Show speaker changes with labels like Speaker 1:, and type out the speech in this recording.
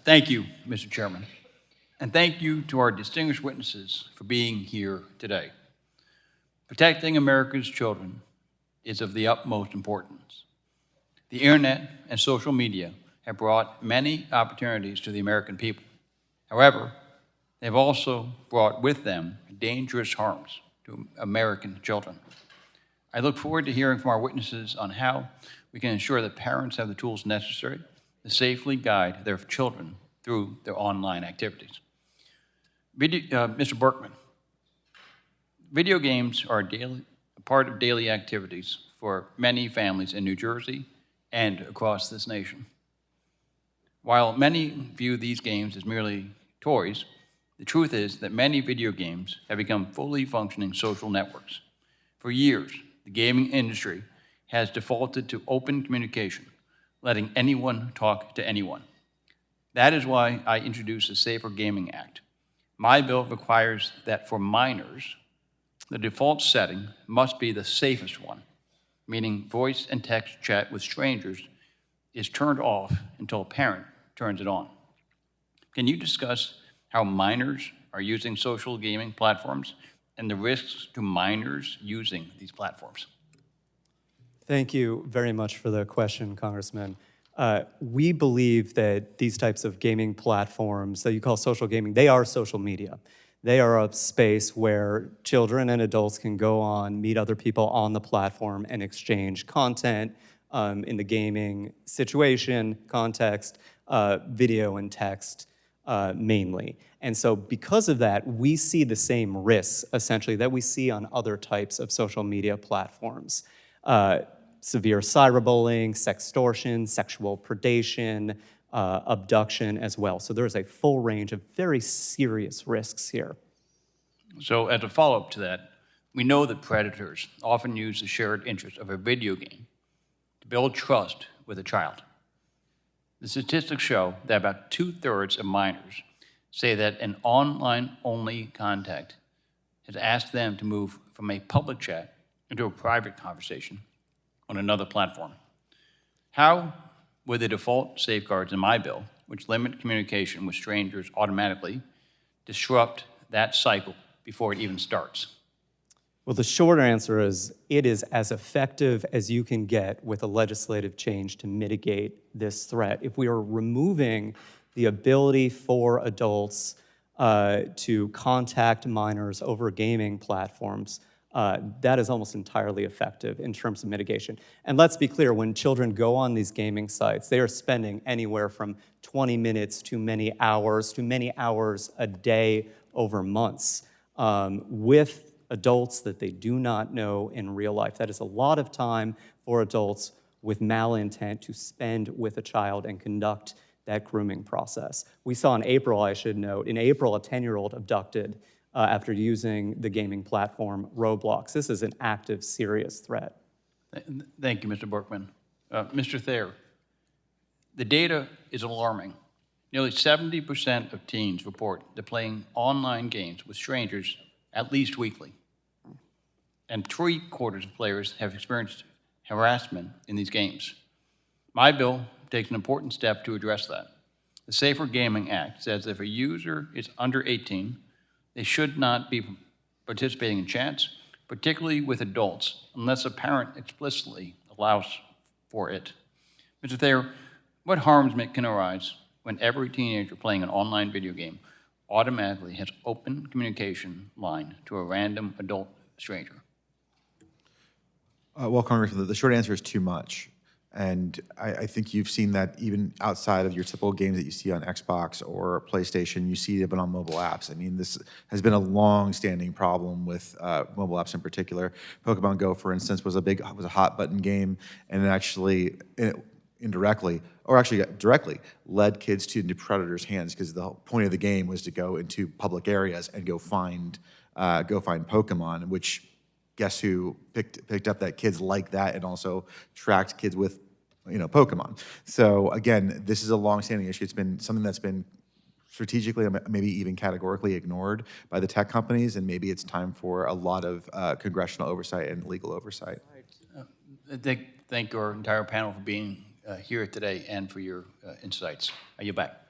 Speaker 1: Thank you, Mr. Chairman. And thank you to our distinguished witnesses for being here today. Protecting America's children is of the utmost importance. The internet and social media have brought many opportunities to the American people. However, they've also brought with them dangerous harms to American children. I look forward to hearing from our witnesses on how we can ensure that parents have the tools necessary to safely guide their children through their online activities. Mr. Berkman, video games are a part of daily activities for many families in New Jersey and across this nation. While many view these games as merely toys, the truth is that many video games have become fully functioning social networks. For years, the gaming industry has defaulted to open communication, letting anyone talk to anyone. That is why I introduced the Safer Gaming Act. My bill requires that for minors, the default setting must be the safest one, meaning voice and text chat with strangers is turned off until a parent turns it on. Can you discuss how minors are using social gaming platforms and the risks to minors using these platforms?
Speaker 2: Thank you very much for the question, Congressman. We believe that these types of gaming platforms that you call social gaming, they are social media. They are a space where children and adults can go on, meet other people on the platform, and exchange content in the gaming situation, context, video and text mainly. And so because of that, we see the same risks, essentially, that we see on other types of social media platforms. Severe cyberbullying, sextortion, sexual predation, abduction as well. So there's a full range of very serious risks here.
Speaker 1: So as a follow-up to that, we know that predators often use the shared interest of a video game to build trust with a child. The statistics show that about 2/3 of minors say that an online-only contact has asked them to move from a public chat into a private conversation on another platform. How would the default safeguards in my bill, which limit communication with strangers automatically, disrupt that cycle before it even starts?
Speaker 2: Well, the short answer is it is as effective as you can get with a legislative change to mitigate this threat. If we are removing the ability for adults to contact minors over gaming platforms, that is almost entirely effective in terms of mitigation. And let's be clear, when children go on these gaming sites, they are spending anywhere from 20 minutes to many hours a day over months with adults that they do not know in real life. That is a lot of time for adults with malintent to spend with a child and conduct that grooming process. We saw in April, I should note, in April, a 10-year-old abducted after using the gaming platform Roblox. This is an active, serious threat.
Speaker 1: Thank you, Mr. Berkman. Mr. Thayer, the data is alarming. Nearly 70% of teens report they're playing online games with strangers at least weekly. And 3/4 of players have experienced harassment in these games. My bill takes an important step to address that. The Safer Gaming Act says if a user is under 18, they should not be participating in chats, particularly with adults, unless a parent explicitly allows for it. Mr. Thayer, what harms can arise when every teenager playing an online video game automatically has open communication line to a random adult stranger?
Speaker 3: Well, Congressman, the short answer is too much. And I think you've seen that even outside of your typical games that you see on Xbox or PlayStation, you see it on mobile apps. I mean, this has been a long-standing problem with mobile apps in particular. Pokemon Go, for instance, was a hot button game, and it actually indirectly, or actually directly, led kids into predators' hands because the whole point of the game was to go into public areas and go find Pokemon, which guess who picked up that kids like that and also tracked kids with Pokemon. So again, this is a long-standing issue. It's been something that's been strategically, maybe even categorically ignored by the tech companies, and maybe it's time for a lot of congressional oversight and legal oversight.
Speaker 1: Thank our entire panel for being here today and for your insights. Are you back?